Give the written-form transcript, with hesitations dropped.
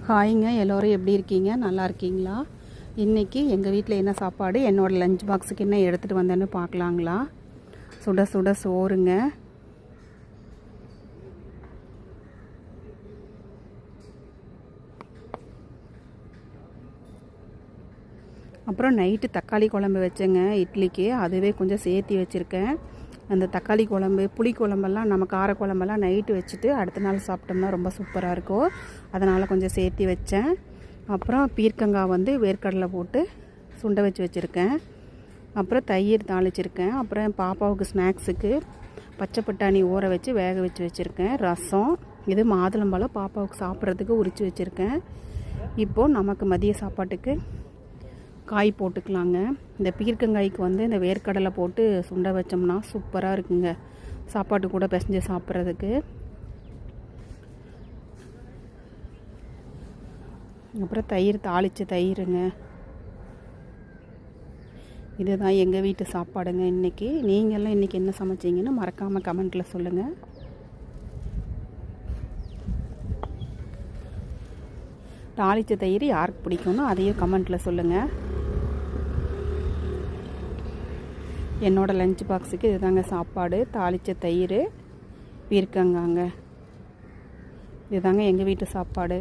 ஹாய்ங்க, எல்லோரும் எப்படி இருக்கீங்க? நல்லா இருக்கீங்களா? இன்றைக்கி எங்கள் வீட்டில் என்ன சாப்பாடு, என்னோடய லஞ்ச் பாக்ஸுக்கு என்ன எடுத்துகிட்டு வந்தேன்னு பார்க்கலாங்களா? சுட சுட சோறுங்க. அப்புறம் நைட்டு தக்காளி குழம்பு வச்சேங்க இட்லிக்கு. அதுவே கொஞ்சம் சேர்த்தி வச்சுருக்கேன். அந்த தக்காளி குழம்பு, புளி குழம்பெல்லாம் நம்ம கார குழம்பெல்லாம் நைட்டு வச்சுட்டு அடுத்த நாள் சாப்பிட்டோம்னா ரொம்ப சூப்பராக இருக்கும். அதனால் கொஞ்சம் சேர்த்தி வச்சேன். அப்புறம் பீர்க்கங்காய் வேர்க்கடலை போட்டு சுண்டை வச்சுருக்கேன். அப்புறம் தயிர் தாளிச்சிருக்கேன். அப்புறம் பாப்பாவுக்கு ஸ்நாக்ஸுக்கு பச்சை பட்டாணி ஊற வச்சு வேக வச்சுருக்கேன். ரசம், இது மாதுளம்பழம் பாப்பாவுக்கு சாப்பிட்றதுக்கு உரித்து வச்சுருக்கேன். இப்போது நமக்கு மதிய சாப்பாட்டுக்கு காய் போட்டுக்கலாங்க. இந்த பீர்க்கங்காய்க்கு இந்த வேர்க்கடலை போட்டு சுண்டை வச்சோம்னா சூப்பராக இருக்குங்க, சாப்பாட்டு கூட பிசைஞ்சு சாப்பிட்றதுக்கு. அப்புறம் தயிர், தாளித்த தயிருங்க. இதுதான் எங்கள் வீட்டு சாப்பாடுங்க இன்றைக்கி. நீங்கள்லாம் இன்றைக்கி என்ன சமைச்சிங்கன்னு மறக்காமல் கமெண்ட்டில் சொல்லுங்கள். தாளித்த தயிர் யாருக்கு பிடிக்கும்னு அதையும் கமெண்ட்டில் சொல்லுங்கள். என்னோடய லஞ்ச் பாக்ஸுக்கு இதுதாங்க சாப்பாடு. தாளித்த தயிர், பீர்க்கங்காங்க. இதுதாங்க எங்கள் வீட்டு சாப்பாடு.